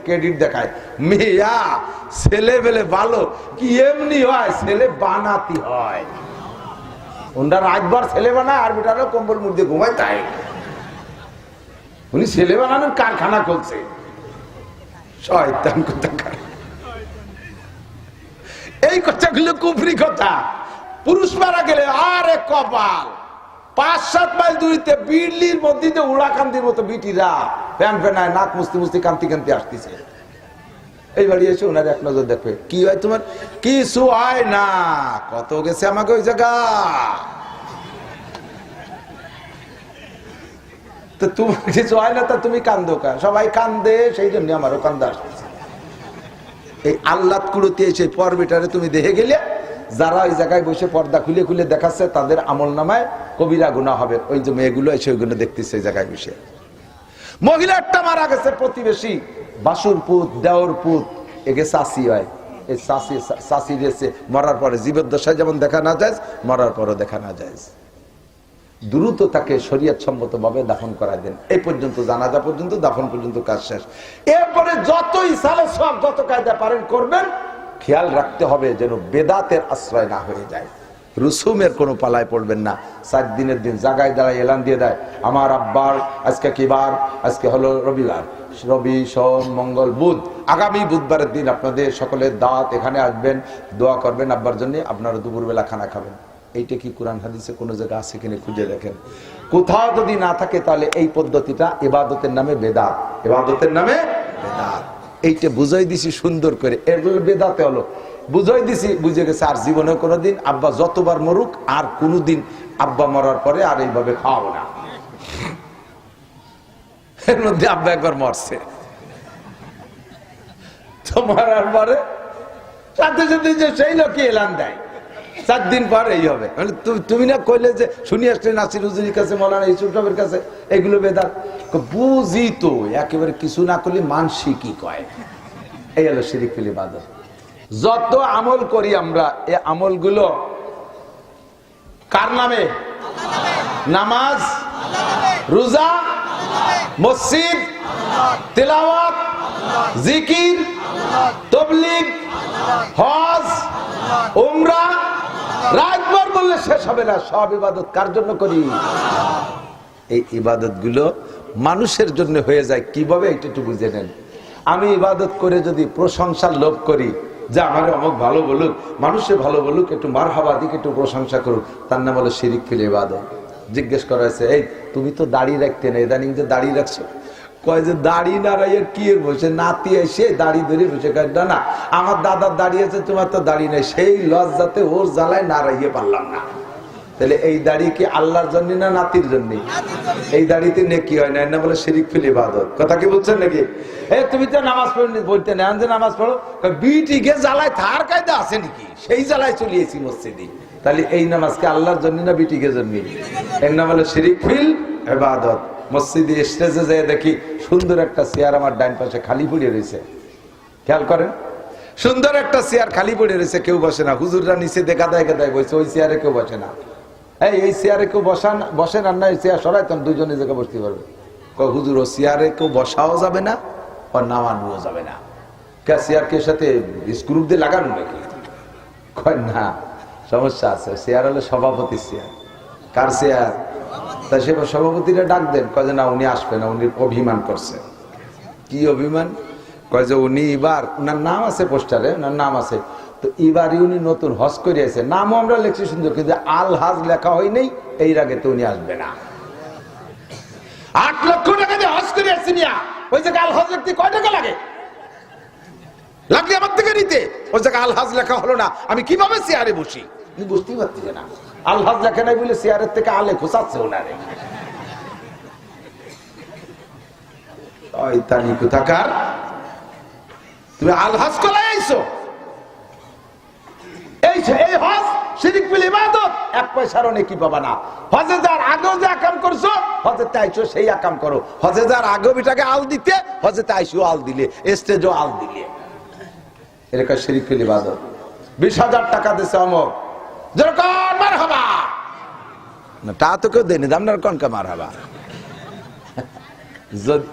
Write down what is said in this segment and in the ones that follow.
Credit দেখায় মেয়া ছেলে বেলে ভালো কি এমনি হয় ছেলে বানাতি হয় ওনারা রাতভর ছেলে বানায় আর বেটারও কম্বল মুড় দিয়ে ঘুমায় তাই উনি ছেলে বানানোর কারখানা খুলছে শয়তান কোথাকার এই কথাগুলো কুফরি কথা পুরুষ মারা গেলে আরে কপাল ৫-৭ মাইল দূরিতে বিড়লির মধ্যে উড়াকান্দির মতো বিটিরা ফ্যান ফ্যানায় নাক মুস্তি মুস্তি কান্তি কান্তি আসতেছে এই বাড়ি এসে ওনার এক নজর দেখবে কি হয় তোমার কিছু হয় না কত গেছে আমাকে ওই জায়গা তো তোমার কিছু হয় না তা তুমি কান্দো কা সবাই কান্দে সেই জন্য আমারও কান্দা আসতেছে এই আল্লাত কুড়োতে এসে পর্বেটারে তুমি দেখে গেলে যারা ওই জায়গায় বসে পর্দা খুলে খুলে দেখাচ্ছে তাদের আমল নামায় কবিরা গুনাহ হবে ওই যে মেয়েগুলো এসে ওইগুলো দেখতেছে এই জায়গায় বসে মহিলাটা মারা গেছে প্রতিবেশী বাসুর পুত দেওর পুত একে চাষি হয় এই চাষি গেছে মরার পরে জীবদ্দশায় যেমন দেখা না যায় মরার পরও দেখা না যায় দ্রুত তাকে শরীয়ত সম্মত ভাবে দাফন করা দেন এই পর্যন্ত জানাজা পর্যন্ত দাফন পর্যন্ত কাজ শেষ এরপরে যতই সালে সব যত কায়দা পারেন করবেন খেয়াল রাখতে হবে যেন বেদাতের আশ্রয় না হয়ে যায় রুসুমের কোনো পালায় পড়বেন না 7 দিনের দিন জায়গায় দাঁড়ায় এলান দিয়ে দেয় আমার আব্বার আজকে কি বার আজকে হলো রবিবার রবি সোম মঙ্গল বুধ আগামী বুধবারের দিন আপনাদের সকলের দাওয়াত এখানে আসবেন দোয়া করবেন আব্বার জন্য আপনারা দুপুরবেলা খানা খাবেন এইটা কি কোরআন হাদিসে কোনো জায়গা আছে কিনা খুঁজে দেখেন কোথাও যদি না থাকে তাহলে এই পদ্ধতিটা ইবাদতের নামে বেদাত ইবাদতের নামে বেদাত এইটা বুঝাই দিছি সুন্দর করে এগুলো বেদাতে হলো বুঝাই দিছি বুঝে গেছে আর জীবনে কোনোদিন আব্বা যতবার মরুক আর কোনোদিন আব্বা মরার পরে আর এইভাবে খাওয়াবো না এর মধ্যে আব্বা একবার মরছে তো মরার পরে সাথে সাথে যে সেই লোকই এলান দেয় 4 দিন পর এই হবে তুমি না কইলে যে শুনি আসলে নাসির হুজুরির কাছে মৌলানা ইউসুফ সাহেবের কাছে এগুলো বেদাত বুঝি তো একেবারে কিছু না করলে মানসি কি কয় এই হলো শিরিক ফিল ইবাদত যত আমল করি আমরা এই আমলগুলো কার নামে নামাজ রোজা মসজিদ তিলাওয়াত জিকির তাবলীগ হজ উমরা রাতভর বললে শেষ হবে না সব ইবাদত কার জন্য করি এই ইবাদত গুলো মানুষের জন্য হয়ে যায় কিভাবে এটা একটু বুঝে নেন আমি ইবাদত করে যদি প্রশংসার লোভ করি যে আমার অমুক ভালো বলুক মানুষে ভালো বলুক একটু মারহাবা দিক একটু প্রশংসা করুক তার নাম হলো শিরিক ফিল ইবাদত জিজ্ঞেস করা হয়েছে এই তুমি তো দাড়ি রাখতে না ইদানিং যে দাড়ি রাখছো কয় যে দাড়ি না রাইয়ের কি বসে নাতি এসে দাড়ি ধরে বসে কয় না আমার দাদার দাড়ি আছে তোমার তো দাড়ি নেই সেই লজ্জাতে ওর জ্বালায় না রাইয়ে পারলাম না তাহলে এই দাড়ি কি আল্লাহর জন্য না নাতির জন্য এই দাড়িতে নেকি হয় না বলে শিরিক ফিল ইবাদত কথা কি বলছেন নাকি তুমি তো নামাজ পড়নি বলতে না যে নামাজ পড়ো বিটি গে জ্বালায় থার কায়দা আছে নাকি সেই জ্বালায় চলিয়েছি মসজিদে তাহলে এই নামাজকে আল্লাহর জন্য না বিটিকে জন্য এর নাম হলো শিরিক ফিল ইবাদত মসজিদে স্টেজে যেয়ে দেখি সুন্দর একটা চেয়ার আমার ডাইন পাশে খালি পড়ে রয়েছে খেয়াল করেন সুন্দর একটা চেয়ার খালি পড়ে রয়েছে কেউ বসে না হুজুররা নিচে গাদায় গাদায় বসে ওই চেয়ারে কেউ বসে না এই চেয়ারে কেউ বসেন আর না চেয়ার সরাইতাম দুজনে জায়গায় বসতে পারবে হুজুর ও চেয়ারে কেউ বসাও যাবে না আর নামানোও যাবে না কে চেয়ার কে সাথে স্ক্রু দিয়ে লাগানো নাকি কয় না সমস্যা আছে চেয়ার হলে সভাপতির চেয়ার কার চেয়ার তা সে সভাপতিরা ডাক দেন কয় যে না উনি আসবে না উনি অভিমান করছে কি অভিমান কয় যে উনি এবার উনার নাম আছে পোস্টারে উনার নাম আছে তো এবারই উনি নতুন হজ করে আছে নামও আমরা লিখছি সুন্দর কিন্তু আল হাজ লেখা হয় নেই এই আগে তো উনি আসবে না 8 লক্ষ টাকা দিয়ে হজ করে আসছি না ওই জায়গায় আল হাজ লিখতে কয় টাকা লাগে লাগলে আমার থেকে নিতে ওই জায়গায় আল হাজ লেখা হলো না আমি কিভাবে চেয়ারে বসি উনি বুঝতেই পারছি না আল হাজ লেখা নাই বলে চেয়ারের থেকে আলে খোঁচাচ্ছে ওনারে ওই তানি কোথাকার তুমি আল হাজ কলাই আইছো এই হজ শিরিক ফিল ইবাদত 1 পয়সারও নেকি পাবা না হজে যার আগেও যে আকাম করছো হজে তাইছো সেই আকাম করো হজে যার আগেও বিটাকে আল দিতে হজে তাইছো আল দিলে স্টেজও আল দিলে এরকম শিরিক ফিল ইবাদত 20,000 টাকা দিছে অমক যেরকম মারহাবা না তা তো কেউ দেয়নি আপনার কোন কা মারহাবা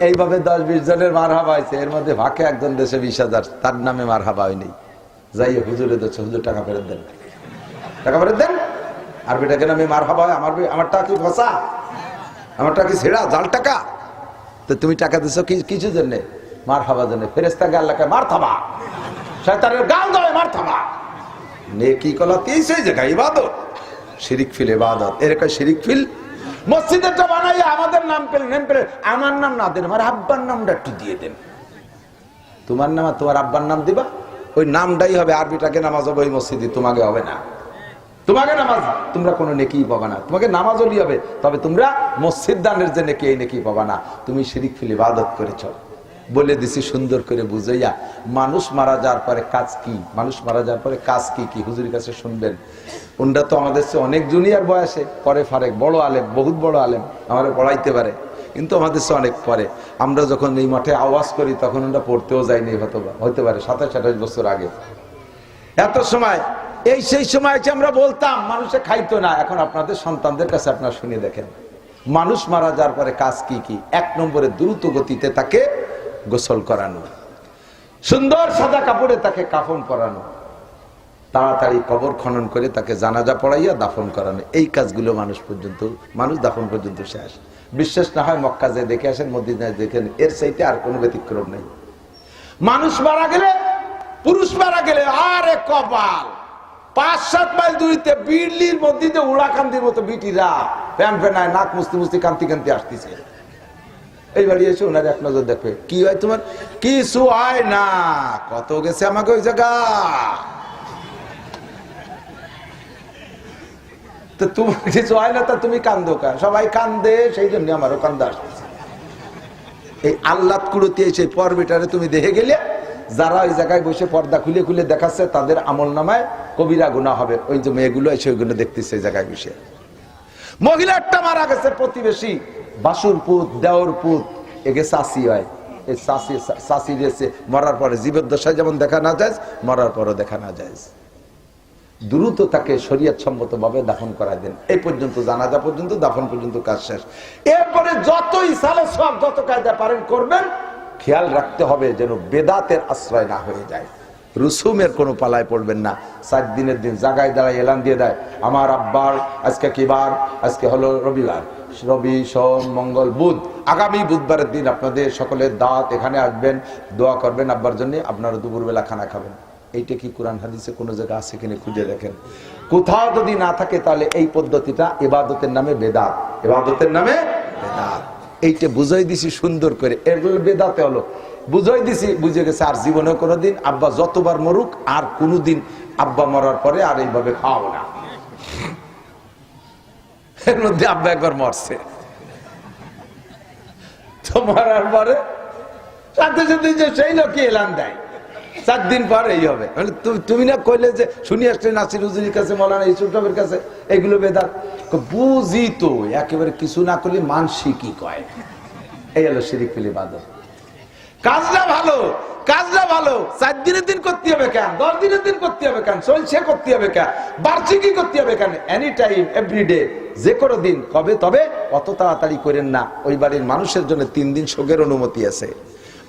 এইভাবে 10-20 জনের মারহাবা হয়েছে, এর মধ্যে ভাগে একজন দেশে 20,000, তার নামে মারহাবা হয়নি। যাই হুজুরে দিচ্ছে, হুজুর টাকা ফেরত দেন, টাকা ফেরত দেন। আর বেটাকে নামে মারহাবা হয়, আমার টাকা কি ফসা, আমার টাকা কি ছেড়া জাল টাকা? তো তুমি টাকা দিছো কিছু জন্য? মারহাবা জন্য। ফেরেশতাকে আল্লাহকে মার থাবা, শয়তানের গাল দাও মার থাবা। নেকি কলা 30 জায়গায় ইবাদত, শিরিক ফিল ইবাদত, এর কয় শিরিক ফিল। মসজিদেরটা বানাইয়া আমাদের নাম পেলে আমার নাম না দেন, আমার আব্বার নামটা একটু দিয়ে দেন। তোমার নাম আর তোমার আব্বার নাম দিবা, ওই নামটাই হবে। আরবিটাকে নামাজ হবে ওই মসজিদে, তোমাকে হবে না। তোমাকে নামাজ তোমরা কোনো নেকি পাবা না, তোমাকে নামাজ হলি হবে, তবে তোমরা মসজিদ দানের যে নেকি, এই নেকি পাবা না। তুমি শিরিক ফিল ইবাদত করেছ। বলে দিছি সুন্দর করে বুঝাইয়া। মানুষ মারা যাওয়ার পরে কাজ কি, মানুষ মারা যাওয়ার পরে কাজ কি কি হুজুরের কাছে শুনবেন। ওনরা তো আমাদের চেয়ে অনেক জুনিয়র বয়সে, পরে ফারেক, বড় আলেম, বহুত বড় আলেম, আমাদের পড়াইতে পারে, কিন্তু আমাদের চেয়ে অনেক পরে। আমরা যখন এই মাঠে আওয়াজ করি তখন ওরা পড়তেও যায়নি, হতে পারে 27-28 বছর আগে। এত সময় সেই সময় আমরা বলতাম, মানুষে খাইতো না। এখন আপনাদের সন্তানদের কাছে আপনারা শুনে দেখেন, মানুষ মারা যাওয়ার পরে কাজ কি কি। 1 নম্বরে দ্রুত গতিতে তাকে গোসল করানো, সুন্দর সাদা কাপড়ে তাকে কাফন পরানো, তাড়াতাড়ি কবর খনন করে তাকে জানাজা পড়াইয়া দাফন করানো। এই কাজগুলো মানুষ দাফন পর্যন্ত শেষ। বিশ্বাস না হয় মক্কা যে দেখে আসেন, মদিনায় দেখেন, এর চাইতে আর কোনো ব্যতিক্রম নেই। মানুষ মারা গেলে, পুরুষ মারা গেলে আরে কপাল, 5-7 মাইল দূরিতে বিড়লির মধ্যে উড়াকান্দির মতো বিটিরা প্যান ফেনায় নাক মুস্তি মুস্তি কান্তি কান্তি আসতেছে। এই বাড়ি এসে ওনার এক নজর দেখবে, কি হয় তোমার? কিছু হয় না, কত গেছে আমাকে ওই জায়গা। তো তোমার কিছু হয় না, তা তুমি কান্দো কা? সবাই কান্দে, সেই জন্য আমারও কান্দা আসতেছে। এই আল্লাহ কুড়োতে এসে পর্বেটারে তুমি দেখে গেলে, যারা ওই জায়গায় বসে পর্দা খুলে খুলে দেখাচ্ছে, তাদের আমল নামায় কবিরা গুনাহ হবে। ওই যে মেয়েগুলো এসে ওইগুলো দেখতেছে এই জায়গায় বসে। মহিলাটা মারা গেছে, প্রতিবেশী, বাসুর পুত, দেওর পুত, একে চাষি হয়। এই চাষি গেছে মরার পরে, জীবদ্দশায় যেমন দেখা না যায়, মরার পরও দেখা না যায়। দ্রুত তাকে শরীয়ত সম্মত ভাবে দাফন করা দেন। এই পর্যন্ত, জানাজা পর্যন্ত, দাফন পর্যন্ত কাজ শেষ। এরপরে যত ইসালে সব, যত কায়দা পারেন করবেন, খেয়াল রাখতে হবে যেন বেদাতের আশ্রয় না হয়ে যায়। রুসুমের কোনো পালায় পড়বেন না। 7 দিনের দিন জায়গায় দাঁড়ায় এলান দিয়ে দেয়, আমার আব্বার আজকে কি বার? আজকে হলো রবিবার, রবি, সোম, মঙ্গল, বুধ, আগামী বুধবারের দিন আপনাদের সকলের দাওয়াত, এখানে আসবেন, দোয়া করবেন আব্বার জন্য, আপনারা দুপুরবেলা খানা খাবেন। এইটা কি কোরআন হাদিসে কোনো জায়গা আছে কিনা খুঁজে দেখেন। কোথাও যদি না থাকে, তাহলে এই পদ্ধতিটা ইবাদতের নামে বেদাত, ইবাদতের নামে বেদাত। এইটা বুঝাই দিছি সুন্দর করে, এগুলো বেদাতে হলো বুঝাই দিছি, বুঝে গেছে। আর জীবনে কোনোদিন আব্বা যতবার মরুক, আর কোনোদিন আব্বা মরার পরে আর এইভাবে খাওয়াবো না। এর মধ্যে আব্বা একবার মরছে, তো মরার পরে সাথে সাথে যে সেই লোকই এলান দেয়, 4 দিন পর এই হবে। মানে তুমি না কইলে যে শুনি আসলে নাসির হুজুরির কাছে, মৌলানা ইউসুফ সাহেবের কাছে, এগুলো বেদাত। বুঝি তো, একেবারে কিছু না করলে মানসি কি কয়, এই হলো শিরিক ফিল ইবাদত। কাজটা ভালো, কাজটা ভালো, 4 দিনের দিন করতে হবে কেন? 10 দিনের দিন করতে হবে কেন? চলছে করতে হবে কেন? বার্ষিকই করতে হবে কেন? এনি টাইম, এভরিডে, যে কোনো দিন। কবে? তবে অত তাড়াতাড়ি করেন না। ওই বাড়ির মানুষের জন্য 3 দিন শোকের অনুমতি আছে।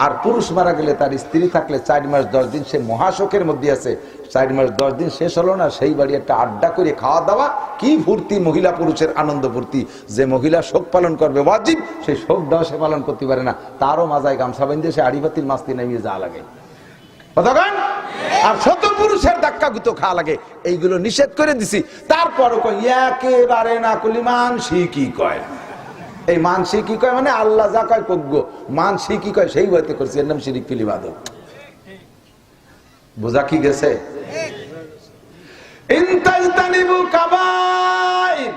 আর পুরুষ মারা গেলে, তার স্ত্রী থাকলে 4 মাস 10 দিন সে মহাশোকের মধ্যে আছে। 4 মাস 10 দিন শেষ হলো না, সেই বাড়ি একটা আড্ডা করে খাওয়া দাওয়া, কি ফুর্তি, মহিলা পুরুষের আনন্দ ফুর্তি। যে মহিলা শোক পালন করবে ওয়াজিব, সেই শোক দাওয়া সে পালন করতে পারে না, তারও মাজায় গামছা বেঁধে সে আড়িবাতির মাস্তি নামিয়ে যা লাগে। আর শত পুরুষের ধাক্কা গুতো খাওয়া লাগে, এইগুলো নিষেধ করে দিছি। তারপরও একেবারে না করলি মানসি কি কয়। এই মানসি কি কয় মানে আল্লাহ যা কয় কজ্ঞ, মানসি কি কয় সেই হইতে করছি, এর নাম শিরিক ফিল ইবাদত। বুঝা কি গেছে? ইনতাজতানিবু কাবাইর,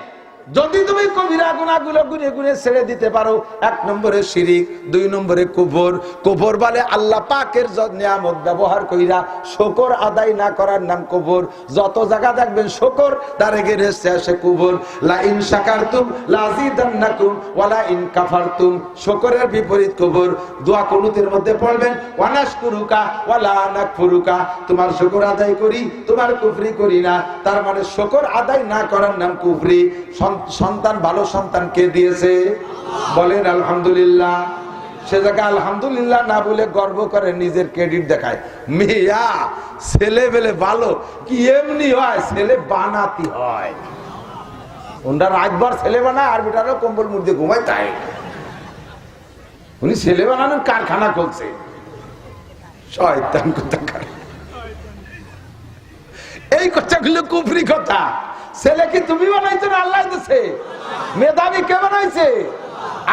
যদি তুমি কবিরা গুনাহগুলো গুনে গুনে ছেড়ে দিতে পারো, 1 নম্বরে শিরিক, 2 নম্বরে কুফর। কুফর বলে আল্লাহ পাকের নিয়ামত ব্যবহার কইরা শুকর আদায় না করার নাম কুফর। যত জায়গা দেখবেন শুকর, তার এগিয়ে আসে কুফর। লা ইন শাকারতুম লাযিদান্নাকুম ওয়া লা ইন কাফারতুম, শুকরের বিপরীত কুফর। দোয়া কুনুতের মধ্যে পড়বেন, ওয়া নাশকুরুকা ওয়া লা নাকফুরুকা, তোমার শুকর আদায় করি, তোমার কুফরি করি না। তার মানে শুকর আদায় না করার নাম কুফরি। সন্তান, ভালো সন্তান কে দিয়েছে? বলেন আলহামদুলিল্লাহ। সে জায়গায় আলহামদুলিল্লাহ না বলে গর্ব করে, নিজের ক্রেডিট দেখায়। মেয়া ছেলে বেলে ভালো কি এমনি হয়, ছেলে বানাতি হয়। ওনারা রাতভর ছেলে বানায়, আর বেটারও কম্বল মুড়ে ঘুমায়। তাই উনি ছেলে বানানোর কারখানা করছে। শয়তান কোথাকার। এই কথাগুলো কুফরি কথা। ছেলে কি তুমি বানাইছো না আল্লাহ দিয়েছে? মেধাবী কে বানাইছে?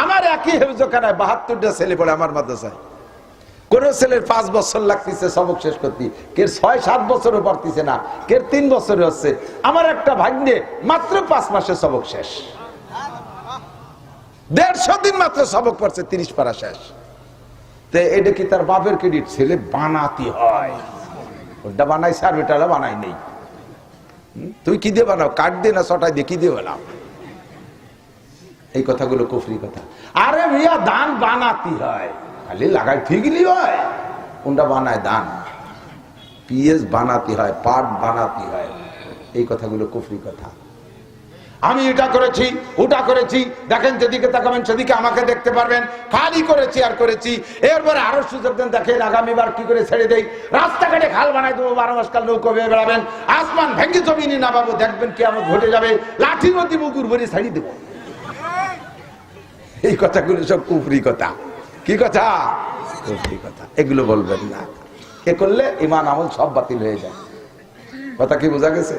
আমার একই হেফজখানায় 72টা ছেলে পড়ে আমার মাদ্রাসায়। কোন ছেলের 5 বছর লাগতেছে সবক শেষ করতে, কে 6-7 বছরও পারতেছে না, কে 3 বছরে হচ্ছে। আমার একটা ভাগ্নে মাত্র 5 মাসে সবক শেষ, 150 দিন মাত্র সবক পড়ছে, 30 পারা শেষ। তো এটা কি তার বাপের ক্রেডিট? ছেলে বানাতে হয়। ওটা বানাইছে আর বেটারা বানাই নেই। তুই কি দিয়ে বানাও? কাঠ দিয়ে না ছটায় দিয়ে কি দিয়ে বানাও? এই কথাগুলো কুফরি কথা। আরে মিয়া দান বানাতে হয়, খালি লাগাই ঠিকই হয়। কোনটা বানায়? দান। পিএস বানাতে হয়, পাট বানাতে হয়। এই কথাগুলো কুফরি কথা। আমি এটা করেছি, ওটা করেছি, দেখেন যেদিকে তাকাবেন সেদিকে আমাকে দেখতে পারবেন, খালি করেছি আর করেছি। এরপরে আরো সুযোগ দেন, দেখেন আগামীবার কি করে ছেড়ে দেই। রাস্তাঘাটে খাল বানাই দেবো, 12 মাস কাল নৌকো বেয়ে বেড়াবেন, আসমান ভেঙে জমিনে নামাবো, দেখবেন কিয়ামত ঘটে যাবে, লাঠি নদী বুকুর ভরে ছাড়িয়ে দেবো। এই কথাগুলো সব কুফরি কথা। কি কথা? কুফরি কথা। এগুলো বলবেন না। এ করলে ঈমান আমল সব বাতিল হয়ে যায়। কথা কি বোঝা গেছে?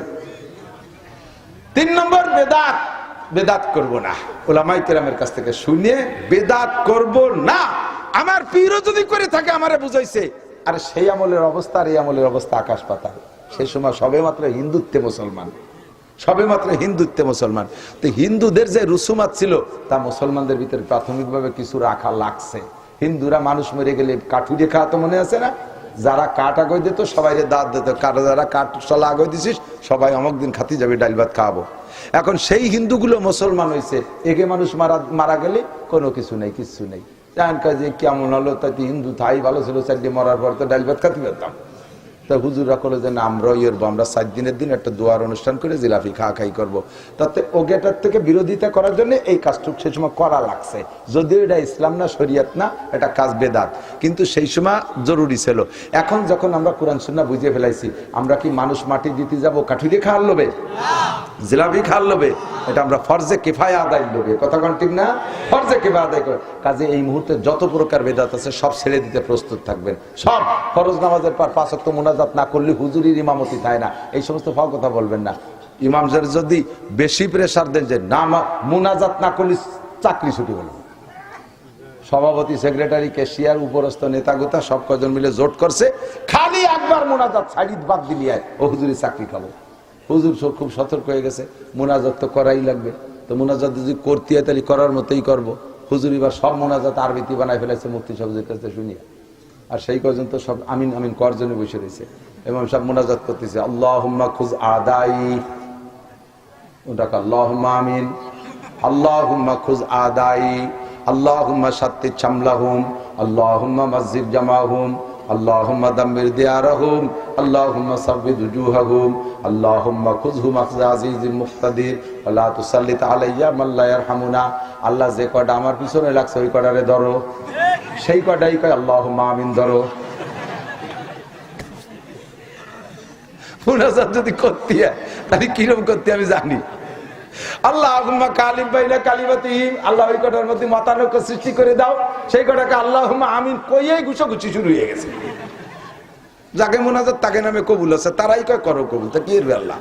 3 নম্বর, বেদাত। বেদাত করব না। উলামায়ে কেরামের কাছ থেকে শুনে বেদাত করব না। আমার পীরও যদি করে থাকে আমারে বুঝাইছে। আর সেই আমলের অবস্থা আর এই আমলের অবস্থা আকাশ পাতাল। সেই সময় সবে মাত্র হিন্দুত্বে মুসলমান, সবে মাত্র হিন্দুত্বে মুসলমান। তো হিন্দুদের যে রুসুমাত ছিল তা মুসলমানদের ভিতরে প্রাথমিকভাবে কিছু রাখা লাগছে। হিন্দুরা মানুষ মরে গেলে কাঠুরে খাওয়া তো মনে আছে না? যারা কাঠ আগে দিত সবাই দাঁত দিত, যারা কাঠ সলা আগে দিছিস সবাই অমুক দিন খাতি যাবে, ডাল ভাত খাওয়াবো। এখন সেই হিন্দুগুলো মুসলমান হয়েছে, একে মানুষ মারা গেলে কোনো কিছু নেই, কিচ্ছু নেই। যে কেমন হলো, তাই হিন্দু তাই ভালো ছিল, 4 দিন মরার পর তো ডাল ভাত খাতে পারতাম। তা হুজুরা করলো যে না, আমরাও এরবো, আমরা 7 দিনের দিন একটা দোয়ার অনুষ্ঠান করে জিলাপি খাই করবো। তাতে ওগেটার থেকে বিরোধিতা করার জন্য এই কাজটুক সেই সময় করা লাগছে। যদিও এটা ইসলাম না, শরিয়াত না, এটা কাজ বেদাত, কিন্তু সেই সময় জরুরি ছিল। এখন যখন আমরা কোরআন সুন্নাহ বুঝে ফেলাইছি, আমরা কি মানুষ মাটি দিতে যাবো কাঠুরে খাওয়ার লোভে, জিলাপি খাওয়ার লোভে? এটা আমরা ফরজে কিফায়া আদায় লোভে। কথা কোন ঠিক না? ফরজে কিফায়া আদায় করে। কাজে এই মুহূর্তে যত প্রকার বেদাত আছে সব ছেড়ে দিতে প্রস্তুত থাকবেন। সব ফরজ নামাজের পর 5 ওয়াক্ত মুনাজাত না করলে হুজুরির ইমামতি থাকে না, এই সমস্ত ফাও কথা বলবেন না। ইমামদের যদি বেশি প্রেসার দেন যে না মুনাজাত না করলে চাকরি ছুটি হলো, সভাপতি, সেক্রেটারি, ক্যাশিয়ার, উপরস্থ নেতাগোতা সব কজন মিলে জোট করছে, খালি একবার মুনাজাত ছাড়ি বাদ দিলি ও হুজুরি চাকরি খাবো। হুজুর খুব সতর্ক হয়ে গেছে, মুনাজাত তো করাই লাগবে। তো মুনাজাত যদি করতে হয় তাহলে করার মতোই করবো। হুজুর এবার সব মুনাজাত আরবিতে বানায় ফেলেছে, মুফতি সাহেবের কাছে শুনিয়া। আর সেই পর্যন্ত সব আমিন আমিন করার জন্য বসে রয়েছে। ইমাম সাহেব মুনাজাত করতেছে, আল্লাহুম্মা খুজ আদাই, ওটাকে আল্লাহুম্মা আমিন, আল্লাহুম্মা খুজ আদাই, আল্লাহুম্মা শাত্তিত শামলাহুম, আল্লাহুম্মা মাযযিব জামাহুম, আল্লাহুম্মা দাম্মির দিয়ারাহুম, আল্লাহুম্মা সাব্বিদ উজুহাহুম, আল্লাহুম্মা খুযহুম আখযা আজিজিল মুক্তাদির ওয়া লা তুসাল্লিত আলাইয়া মান লা ইয়ারহামুনা। আল্লাহ যে কয়টা আমার পিছনে লাগছে ওই কয়টারে ধরো, সেই কয়টাই কয় আল্লাহুম্মা আমিন ধরো। মুনাজাত যদি করতে হয় তাহলে কিরকম করতে আমি জানি। আল্লাহুম্মা কালিম বাইনা কালিমাতিহিম, আল্লাহ ওই কটার মধ্যে মতানৈক্য সৃষ্টি করে দাও, সেই কটাকে আল্লাহুম্মা আমিন কইয়েই ঘুষাঘুষি শুরু হয়ে গেছে। যাকে মুনাজাত তাকে নামে কবুল আছে, তারাই কয় করো কবুল। তা কি এর আল্লাহ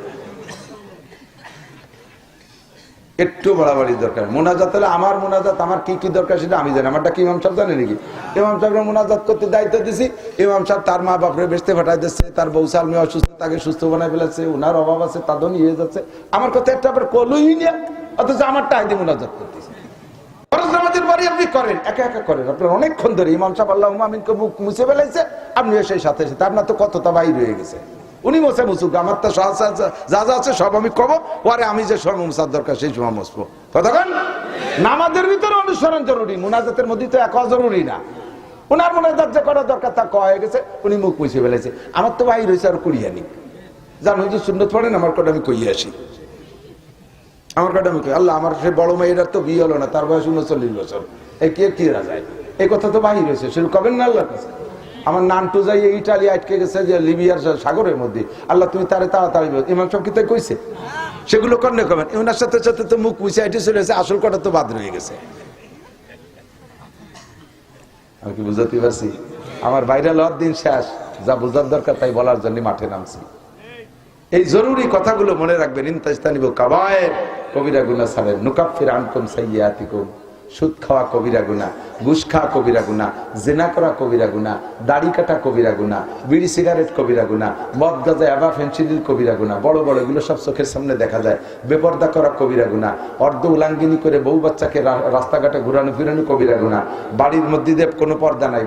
একটু বাড়াবাড়ি দরকার। মুনাজাত হলে আমার মুনাজাত আমার কি কি দরকার সেটা আমি জানি। আমারটা কি ইমাম সাহেব জানে নাকি? ইমাম সাহেবের মুনাজাত করতে দায়িত্ব দিছি, ইমাম সাহেব তার মা বাপরে বেচতে ফাটাই দিচ্ছে, তার বউ সালমি অসুস্থ, তাকে সুস্থ বানাই ফেলেছে, ওনার অভাব আছে, তাদের নিয়ে যাচ্ছে। আমার কথা একটা আবার কলই না, অথচ আমার টাইতে মুনাজাত করতেছে। ফরজ নামাজের পরে আপনি করেন, একা একা করেন, আপনার অনেকক্ষণ ধরে ইমাম সাহেব আল্লাহুম্মা আমিনকে মুখ মুছে ফেলাইছে, আপনি সেই সাথে সাথে আপনার তো কতটা বাইর হয়ে গেছে। উনি মোছে মুসুক, আমার তো যা যা আছে সব আমি কব, পরে আমি যে সময় মুসার দরকার সেই সময় মুসবো। কতক্ষণ নামাজের ভিতরে অনুসরণ জরুরি, মুনাজাতের মধ্যে তো একা জরুরি না। উনার মুনাজাত যে করা দরকার তা কয়ে গেছে, উনি মুখ মুছে ফেলেছে। আমার তো বাইর হয়েছে আর কুড়িয়ানি জানো যে সুন্নত পড়েন, আমার কটা আমি কইয়ে আসি, আমার কটা আমি কই। আল্লাহ আমার সে বড় মেয়েটার তো বিয়ে হলো না, তার বয়স 39 বছর, এই কে কি রাজায় এই কথা তো বাহির হয়েছে, সেটা কবেন না আল্লাহর কাছে। আমার নানটু যাই ইটালি আটকে গেছে যে লিবিয়ার সাগরের মধ্যে, আল্লাহ তুমি তারে তাড়াতাড়ি, ইমাম সাহেব কি তাই কইছে? সেগুলো কর্ণে কবেন, ওনার সাথে সাথে তো মুখ উইসে আইটে চলে গেছে, আসল কথা তো বাদ রয়ে গেছে। আমি কি বুঝাতে পারছি? আমার ভাইরাল হওয়ার দিন শেষ, যা বোঝার দরকার তাই বলার জন্য মাঠে নামছি। এই জরুরি কথাগুলো মনে রাখবেন। ইনতাজতানিবু কাবায়ের, কবিরা গুনাহ ছাড়েন, নুকাফির আনকুম সাইয়্যাতিকুম, সুদ খাওয়া কবিরা গুনাহ, ঘুষ খাওয়া কবিরা গুনাহ, জিনা করা কবিরা গুনাহ, দাড়ি কাটা কবিরা গুনাহ, বিড়ি সিগারেট কবিরা গুনাহ, মদ গাঁজা ইয়াবা ফেনসিডিল কবিরা গুনাহ, বড় বড় এগুলো সব চোখের সামনে দেখা যায়। বেপরদা করা কবিরা গুনাহ, অর্ধ উলাঙ্গিনী করে বউ বাচ্চাকে রাস্তাঘাটে ঘুরানো ফিরানো কবিরা গুনাহ, বাড়ির মধ্যে দিয়ে কোনো পর্দা নাই,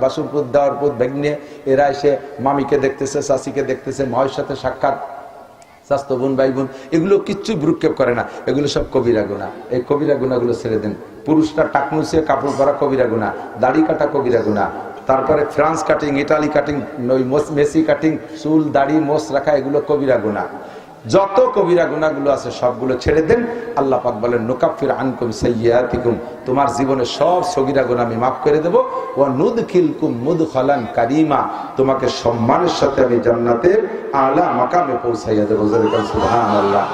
বাসুরপুর দেওয়ার পর ব্যাগ নিয়ে এরা এসে মামিকে দেখতেছে, চাচিকে দেখতেছে, মায়ের সাথে সাক্ষাৎ, স্বাস্থ্য বোন ভাই বোন, এগুলো কিচ্ছু ভ্রুক্ষেপ করে না, এগুলো সব কবিরা গুনাহ। এই কবিরা গুনাহগুলো ছেড়ে দেন। পুরুষরা টাকনুসিয়ে কাপড় পরা কবিরা গুনাহ, দাড়ি কাটা কবিরা গুনাহ, তারপরে ফ্রান্স কাটিং, ইটালি কাটিং, ওই মেসি কাটিং, চুল দাড়ি মোছ রাখা, এগুলো কবিরা গুনাহ। যত কবিরা গুনাহগুলো আছে সবগুলো ছেড়ে দেন। আল্লাহ পাক বলেন নুকাফির আনকুম সাইয়্যাতিকুম, তোমার জীবনে সব সগীরা গুনাহ আমি মাফ করে দেব। ওয়া নুদখিলকুম মুদখালান কারীমা, তোমাকে সম্মানের সাথে আমি জান্নাতের আলা মাকামে পৌঁছাইয়া দেব। সুবহানাল্লাহ।